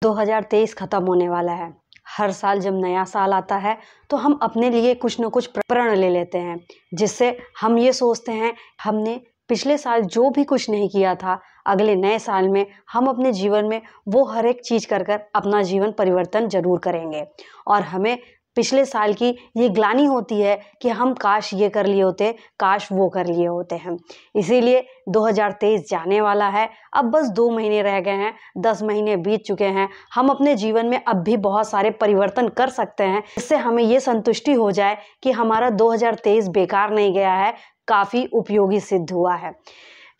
2023 खत्म होने वाला है। हर साल जब नया साल आता है तो हम अपने लिए कुछ न कुछ प्रण ले लेते हैं, जिससे हम ये सोचते हैं हमने पिछले साल जो भी कुछ नहीं किया था, अगले नए साल में हम अपने जीवन में वो हर एक चीज़ कर कर अपना जीवन परिवर्तन जरूर करेंगे। और हमें पिछले साल की ये ग्लानि होती है कि हम काश ये कर लिए होते, काश वो कर लिए होते हैं। इसीलिए 2023 जाने वाला है, अब बस 2 महीने रह गए हैं, 10 महीने बीत चुके हैं। हम अपने जीवन में अब भी बहुत सारे परिवर्तन कर सकते हैं, इससे हमें ये संतुष्टि हो जाए कि हमारा 2023 बेकार नहीं गया है, काफ़ी उपयोगी सिद्ध हुआ है।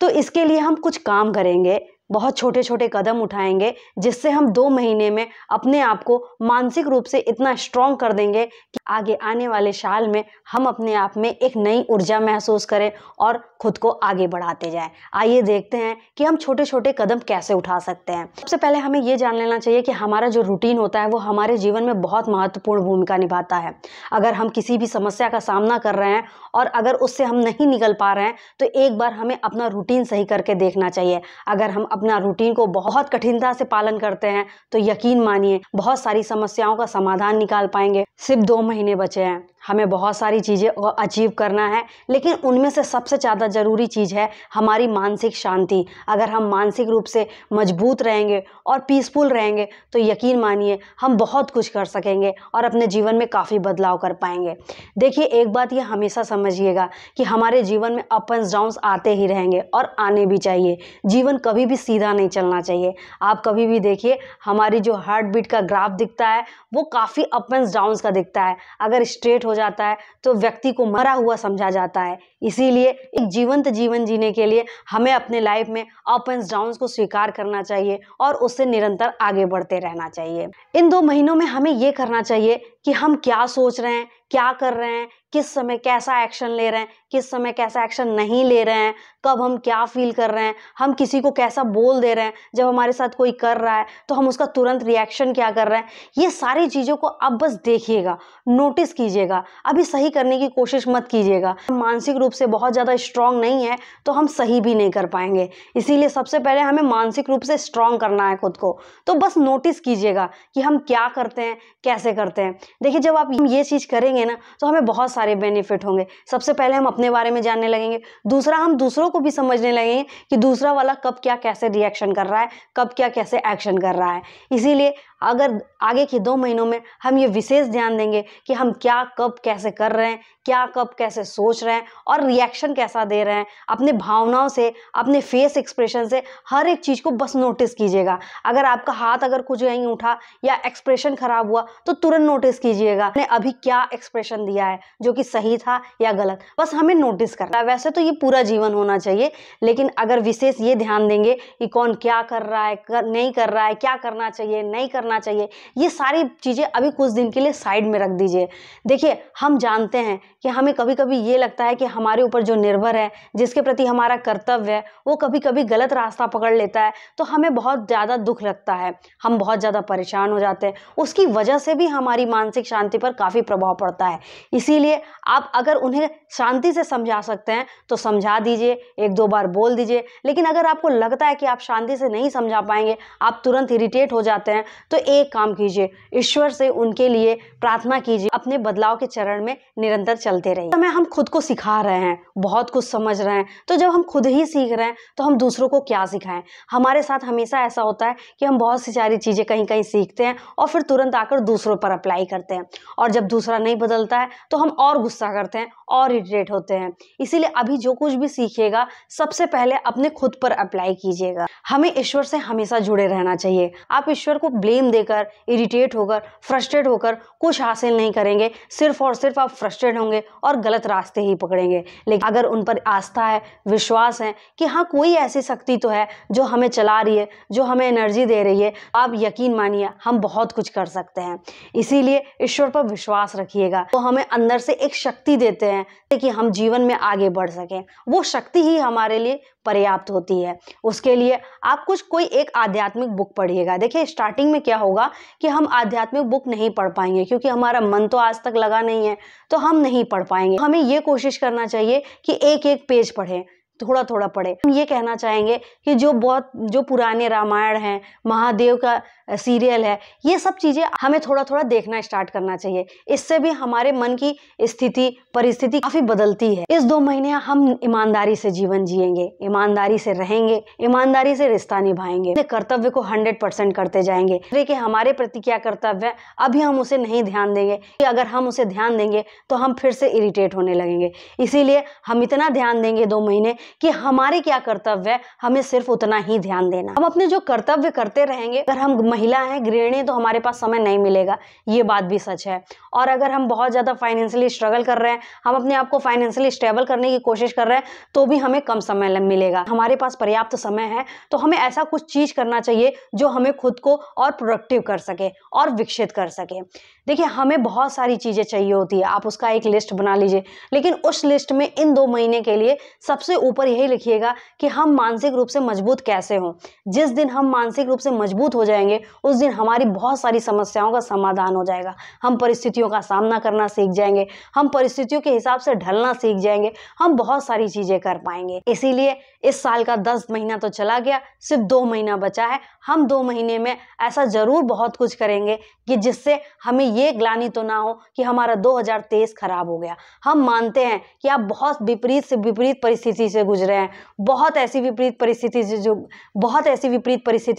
तो इसके लिए हम कुछ काम करेंगे, बहुत छोटे छोटे कदम उठाएंगे, जिससे हम 2 महीने में अपने आप को मानसिक रूप से इतना स्ट्रॉन्ग कर देंगे कि आगे आने वाले साल में हम अपने आप में एक नई ऊर्जा महसूस करें और खुद को आगे बढ़ाते जाएं। आइए देखते हैं कि हम छोटे छोटे कदम कैसे उठा सकते हैं। सबसे पहले हमें ये जान लेना चाहिए कि हमारा जो रूटीन होता है वो हमारे जीवन में बहुत महत्वपूर्ण भूमिका निभाता है। अगर हम किसी भी समस्या का सामना कर रहे हैं और अगर उससे हम नहीं निकल पा रहे हैं तो एक बार हमें अपना रूटीन सही करके देखना चाहिए। अगर हम अपना रूटीन को बहुत कठिनता से पालन करते हैं तो यकीन मानिए बहुत सारी समस्याओं का समाधान निकाल पाएंगे। सिर्फ 2 महीने बचे हैं, हमें बहुत सारी चीज़ें अचीव करना है, लेकिन उनमें से सबसे ज़्यादा ज़रूरी चीज़ है हमारी मानसिक शांति। अगर हम मानसिक रूप से मजबूत रहेंगे और पीसफुल रहेंगे तो यकीन मानिए हम बहुत कुछ कर सकेंगे और अपने जीवन में काफ़ी बदलाव कर पाएंगे। देखिए, एक बात ये हमेशा समझिएगा कि हमारे जीवन में अप एंड डाउन्स आते ही रहेंगे और आने भी चाहिए। जीवन कभी भी सीधा नहीं चलना चाहिए। आप कभी भी देखिए, हमारी जो हार्ट बीट का ग्राफ दिखता है वो काफ़ी अप एंड डाउन्स का दिखता है। अगर स्ट्रेट हो जाता है तो व्यक्ति को मरा हुआ समझा जाता है। इसीलिए एक जीवंत जीवन जीने के लिए हमें अपने लाइफ में अप एंड डाउन्स को स्वीकार करना चाहिए और उससे निरंतर आगे बढ़ते रहना चाहिए। इन 2 महीनों में हमें ये करना चाहिए कि हम क्या सोच रहे हैं, क्या कर रहे हैं, किस समय कैसा एक्शन ले रहे हैं, किस समय कैसा एक्शन नहीं ले रहे हैं, कब हम क्या फील कर रहे हैं, हम किसी को कैसा बोल दे रहे हैं, जब हमारे साथ कोई कर रहा है तो हम उसका तुरंत रिएक्शन क्या कर रहे हैं। ये सारी चीज़ों को आप बस देखिएगा, नोटिस कीजिएगा, अभी सही करने की कोशिश मत कीजिएगा। हम मानसिक रूप से बहुत ज़्यादा स्ट्रांग नहीं है तो हम सही भी नहीं कर पाएंगे। इसीलिए सबसे पहले हमें मानसिक रूप से स्ट्रांग करना है खुद को। तो बस नोटिस कीजिएगा कि हम क्या करते हैं, कैसे करते हैं। देखिए, जब आप ये चीज़ करेंगे ना तो हमें बहुत सारे बेनिफिट होंगे। सबसे पहले हम अपने बारे में जानने लगेंगे, दूसरा हम दूसरों को भी समझने लगेंगे कि दूसरा वाला कब क्या कैसे रिएक्शन कर रहा है, कब क्या कैसे एक्शन कर रहा है। इसीलिए अगर आगे के 2 महीनों में हम ये विशेष ध्यान देंगे कि हम क्या कब कैसे कर रहे हैं, क्या कब कैसे सोच रहे हैं और रिएक्शन कैसा दे रहे हैं, अपने भावनाओं से, अपने फेस एक्सप्रेशन से हर एक चीज़ को बस नोटिस कीजिएगा। अगर आपका हाथ अगर कुछ नहीं उठा या एक्सप्रेशन खराब हुआ तो तुरंत नोटिस कीजिएगा ने अभी क्या एक्सप्रेशन दिया है, जो कि सही था या गलत। बस हमें नोटिस करना है। वैसे तो ये पूरा जीवन होना चाहिए, लेकिन अगर विशेष ये ध्यान देंगे कि कौन क्या कर रहा है, नहीं कर रहा है, क्या करना चाहिए, नहीं करना चाहिए, ये सारी चीज़ें अभी कुछ दिन के लिए साइड में रख दीजिए। देखिए, हम जानते हैं कि हमें कभी कभी ये लगता है कि हमारे ऊपर जो निर्भर है, जिसके प्रति हमारा कर्तव्य है, वो कभी कभी गलत रास्ता पकड़ लेता है तो हमें बहुत ज़्यादा दुख लगता है, हम बहुत ज़्यादा परेशान हो जाते हैं। उसकी वजह से भी हमारी मानसिक शांति पर काफ़ी प्रभाव पड़ता है। इसीलिए आप अगर उन्हें शांति से समझा सकते हैं तो समझा दीजिए, 1-2 बार बोल दीजिए। लेकिन अगर आपको लगता है कि आप शांति से नहीं समझा पाएंगे, आप तुरंत इरिटेट हो जाते हैं, तो एक काम कीजिए, ईश्वर से उनके लिए प्रार्थना कीजिए, अपने बदलाव के चरण में निरंतर चलते रहिए। समय हम खुद को सिखा रहे हैं, बहुत कुछ समझ रहे हैं, तो जब हम खुद ही सीख रहे हैं तो हम दूसरों को क्या सिखाएं। हमारे साथ हमेशा ऐसा होता है कि हम बहुत सी सारी चीज़ें कहीं कहीं सीखते हैं और फिर तुरंत आकर दूसरों पर अप्लाई करते हैं, और जब दूसरा नहीं बदलता है तो हम और गुस्सा करते हैं और इरिटेट होते हैं। इसीलिए अभी जो कुछ भी सीखिएगा सबसे पहले अपने खुद पर अप्लाई कीजिएगा। हमें ईश्वर से हमेशा जुड़े रहना चाहिए। आप ईश्वर को ब्लेम देकर, इरिटेट होकर, फ्रस्ट्रेट होकर कुछ हासिल नहीं करेंगे। सिर्फ और सिर्फ आप फ्रस्ट्रेट होंगे और गलत रास्ते ही पकड़ेंगे। लेकिन अगर उन पर आस्था है, विश्वास है कि हाँ, कोई ऐसी शक्ति तो है जो हमें चला रही है, जो हमें एनर्जी दे रही है, आप यकीन मानिए हम बहुत कुछ कर सकते हैं। इसीलिए ईश्वर पर विश्वास रखिएगा। तो हमें अंदर से एक शक्ति देते हैं कि हम जीवन में आगे बढ़ सकें। वो शक्ति ही हमारे लिए पर्याप्त होती है। उसके लिए आप कोई एक आध्यात्मिक बुक पढ़िएगा। देखिए, स्टार्टिंग में क्या होगा कि हम आध्यात्मिक बुक नहीं पढ़ पाएंगे, क्योंकि हमारा मन तो आज तक लगा नहीं है, तो हम नहीं पढ़ पाएंगे। हमें ये कोशिश करना चाहिए कि एक एक पेज पढ़ें। थोड़ा थोड़ा पढ़ें। हम ये कहना चाहेंगे कि जो पुराने रामायण हैं, महादेव का सीरियल है, ये सब चीज़ें हमें थोड़ा थोड़ा देखना स्टार्ट करना चाहिए। इससे भी हमारे मन की स्थिति परिस्थिति काफ़ी बदलती है। इस 2 महीने हम ईमानदारी से जीवन जिएंगे, ईमानदारी से रहेंगे, ईमानदारी से रिश्ता निभाएंगे, अपने कर्तव्य को 100% करते जाएंगे। कि हमारे प्रति क्या कर्तव्य है अभी हम उसे नहीं ध्यान देंगे, कि अगर हम उसे ध्यान देंगे तो हम फिर से इरिटेट होने लगेंगे। इसीलिए हम इतना ध्यान देंगे 2 महीने कि हमारे क्या कर्तव्य है, हमें सिर्फ उतना ही ध्यान देना। हम अपने जो कर्तव्य करते रहेंगे। अगर हम महिला हैं, गृहिणी, तो हमारे पास समय नहीं मिलेगा, ये बात भी सच है। और अगर हम बहुत ज़्यादा फाइनेंशियली स्ट्रगल कर रहे हैं, हम अपने आप को फाइनेंशियली स्टेबल करने की कोशिश कर रहे हैं, तो भी हमें कम समय मिलेगा। हमारे पास पर्याप्त समय है तो हमें ऐसा कुछ चीज़ करना चाहिए जो हमें खुद को और प्रोडक्टिव कर सके और विकसित कर सके। देखिए, हमें बहुत सारी चीज़ें चाहिए होती है, आप उसका एक लिस्ट बना लीजिए, लेकिन उस लिस्ट में इन 2 महीने के लिए सबसे ऊपर यही लिखिएगा कि हम मानसिक रूप से मजबूत कैसे हों। जिस दिन हम मानसिक रूप से मजबूत हो जाएंगे, उस दिन हमारी बहुत सारी समस्याओं का समाधान हो जाएगा। हम परिस्थितियों का सामना करना सीख जाएंगे, हम परिस्थितियों के हिसाब से ढलना सीख जाएंगे, हम बहुत सारी चीज़ें कर पाएंगे। इसीलिए इस साल का 10 महीना तो चला गया, सिर्फ 2 महीना बचा है। हम 2 महीने में ऐसा ज़रूर बहुत कुछ करेंगे कि जिससे हमें ये ग्लानि तो ना हो कि हमारा 2023 खराब हो गया। हम मानते हैं कि आप बहुत विपरीत से विपरीत परिस्थिति से गुजरे हैं, बहुत ऐसी विपरीत परिस्थिति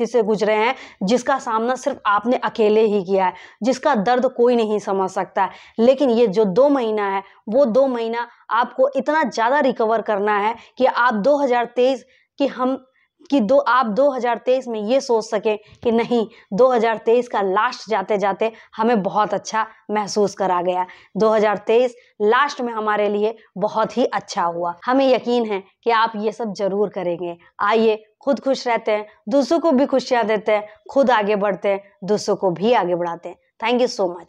से गुजरे हैं जिसका सामना सिर्फ आपने अकेले ही किया है, जिसका दर्द कोई नहीं समझ सकता है। लेकिन ये जो 2 महीना है, वो 2 महीना आपको इतना ज़्यादा रिकवर करना है कि आप 2023 आप 2023 में ये सोच सकें कि नहीं, 2023 का लास्ट जाते जाते हमें बहुत अच्छा महसूस करा गया। 2023 लास्ट में हमारे लिए बहुत ही अच्छा हुआ। हमें यकीन है कि आप ये सब जरूर करेंगे। आइए, खुद खुश रहते हैं, दूसरों को भी खुशियाँ देते हैं, खुद आगे बढ़ते हैं, दूसरों को भी आगे बढ़ाते हैं। Thank you so much.